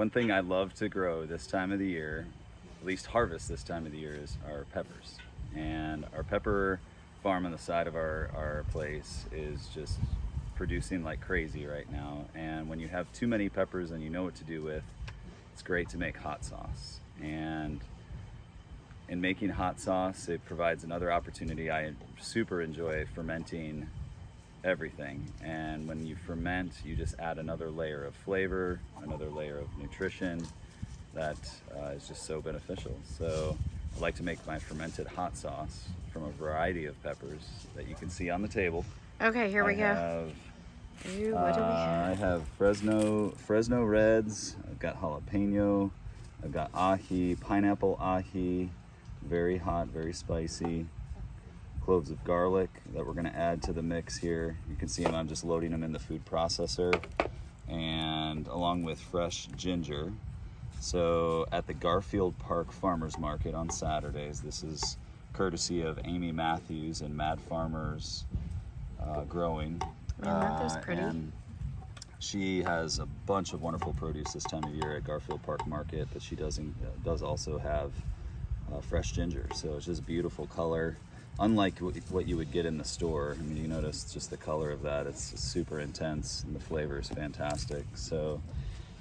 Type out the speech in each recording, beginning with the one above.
one thing I love to grow this time of the year, at least harvest this time of the year, is our peppers. And our pepper farm on the side of our place is just producing like crazy right now. And when you have too many peppers and you know what to do with, it's great to make hot sauce. And in making hot sauce, it provides another opportunity. I super enjoy fermenting everything, and when you ferment, you just add another layer of flavor, another layer of nutrition that is just so beneficial. So I like to make my fermented hot sauce from a variety of peppers that you can see on the table. Okay, here we go. Ooh, what do we have? I have Fresno reds. I've got jalapeno. I've got ají, pineapple ají, very hot, very spicy. Cloves of garlic that we're going to add to the mix here. You can see them, I'm just loading them in the food processor, and along with fresh ginger. So at the Garfield Park Farmers Market on Saturdays, this is courtesy of Amy Matthews and Mad Farmers Growing. Man, that is pretty. And she has a bunch of wonderful produce this time of year at Garfield Park Market, but she does also have fresh ginger. So it's just beautiful color. Unlike what you would get in the store. I mean, you notice just the color of that. It's super intense and the flavor is fantastic. So,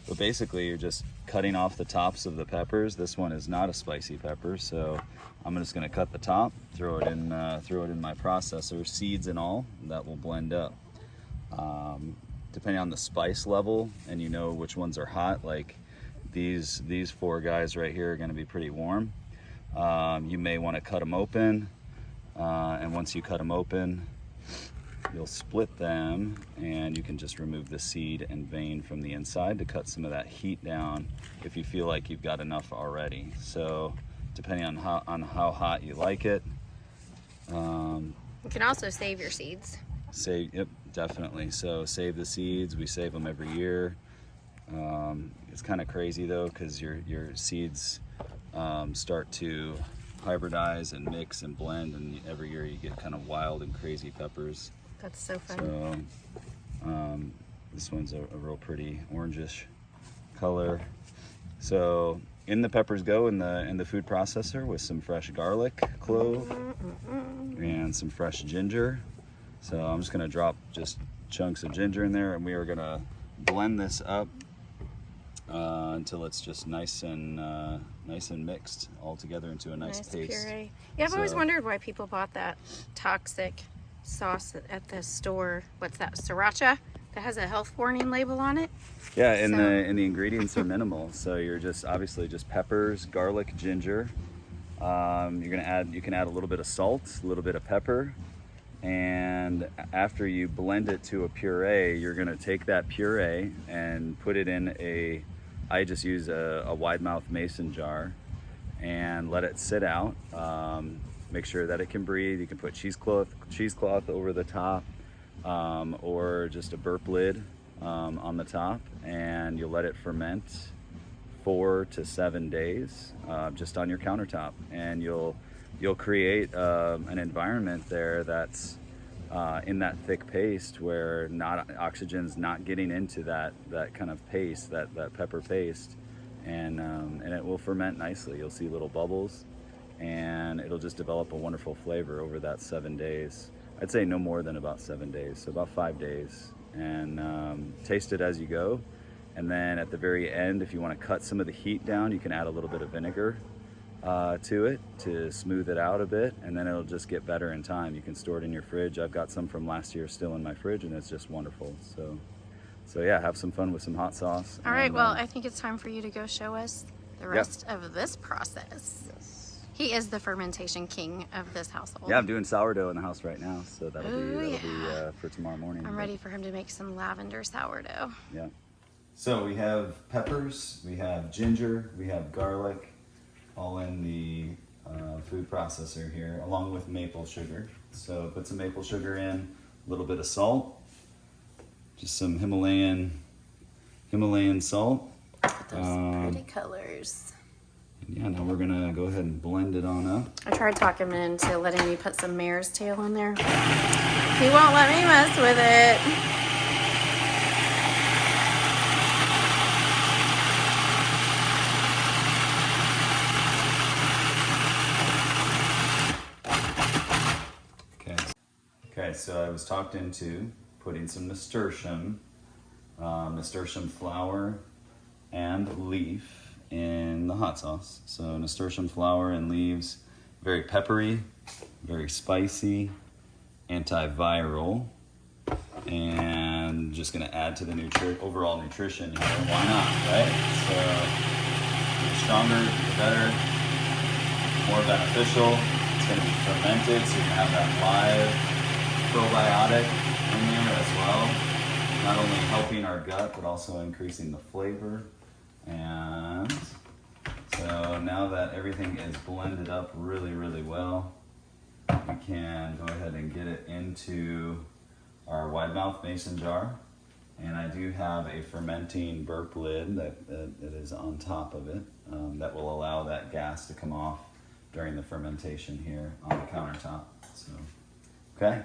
but basically you're just cutting off the tops of the peppers. This one is not a spicy pepper, so I'm just gonna cut the top, throw it in my processor, seeds and all, that will blend up. Depending on the spice level, and you know which ones are hot, like these four guys right here are gonna be pretty warm. You may wanna cut them open. And once you cut them open, you'll split them, and you can just remove the seed and vein from the inside to cut some of that heat down if you feel like you've got enough already. So depending on how hot you like it. You can also save your seeds. Yep, definitely. So save the seeds. We save them every year. It's kind of crazy though, because your seeds start to hybridize and mix and blend, and every year you get kind of wild and crazy peppers. That's so fun. So this one's a real pretty orangish color. So in the peppers go in the food processor with some fresh garlic clove and some fresh ginger. So I'm just gonna drop just chunks of ginger in there, and we are gonna blend this up until it's just nice and mixed all together into a nice paste. Puree. Yeah, I've always wondered why people bought that toxic sauce at the store. What's that, sriracha? That has a health warning label on it. Yeah, and the ingredients are minimal. So you're just obviously just peppers, garlic, ginger. You can add a little bit of salt, a little bit of pepper, and after you blend it to a puree, you're gonna take that puree and put it in I just use a wide mouth mason jar and let it sit out. Make sure that it can breathe. You can put cheesecloth over the top, or just a burp lid on the top, and you'll let it ferment 4 to 7 days just on your countertop, and you'll create an environment there that's in that thick paste where oxygen's not getting into that kind of paste, that pepper paste, and it will ferment nicely. You'll see little bubbles, and it'll just develop a wonderful flavor over that 7 days. I'd say no more than about 7 days, so about 5 days, and taste it as you go. And then at the very end, if you want to cut some of the heat down, you can add a little bit of vinegar to it to smooth it out a bit, and then it'll just get better in time. You can store it in your fridge. I've got some from last year still in my fridge, and it's just wonderful. So yeah, have some fun with some hot sauce. All right, well, I think it's time for you to go show us the rest of this process. Yes. He is the fermentation king of this household. Yeah, I'm doing sourdough in the house right now, so that'll be for tomorrow morning. I'm ready for him to make some lavender sourdough. Yeah. So we have peppers, we have ginger, we have garlic, all in the food processor here, along with maple sugar. So put some maple sugar in, a little bit of salt, just some Himalayan salt. Those pretty colors. Yeah, now we're gonna go ahead and blend it on up. I tried talking him into letting me put some mare's tail in there. He won't let me mess with it. so I was talked into putting some nasturtium flower and leaf in the hot sauce. So nasturtium flower and leaves, very peppery, very spicy, antiviral, and just gonna add to the overall nutrition here. Why not, right? So the stronger, the better, more beneficial. It's gonna be fermented, so you can have that live probiotic in there as well. Not only helping our gut, but also increasing the flavor. And so now that everything is blended up really, really well, we can go ahead and get it into our wide mouth mason jar. And I do have a fermenting burp lid that is on top of it that will allow that gas to come off during the fermentation here on the countertop. So, okay.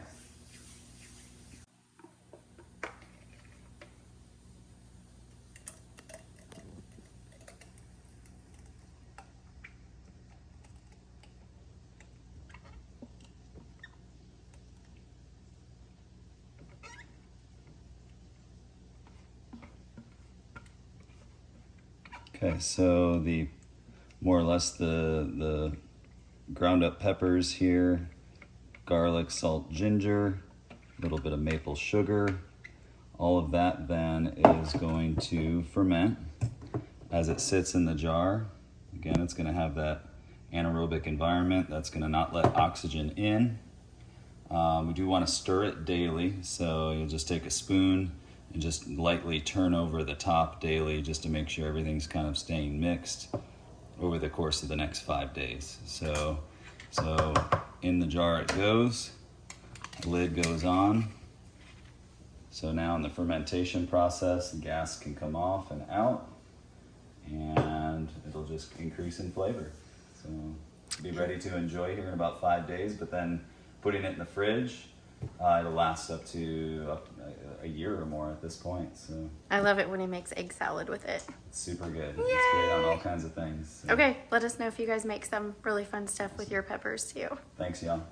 Okay, so the more or less the ground up peppers here, garlic, salt, ginger, a little bit of maple sugar, all of that then is going to ferment as it sits in the jar. Again, it's going to have that anaerobic environment that's going to not let oxygen in. We do want to stir it daily, so you'll just take a spoon and just lightly turn over the top daily just to make sure everything's kind of staying mixed over the course of the next 5 days. So in the jar it goes, the lid goes on. So now in the fermentation process, the gas can come off and out, and it'll just increase in flavor. So be ready to enjoy here in about 5 days, but then putting it in the fridge, it'll last up to a year or more at this point. So I love it when he makes egg salad with it. it's super good. Yay! It's great on all kinds of things. So Okay, let us know if you guys make some really fun stuff with your peppers too. thanks, y'all.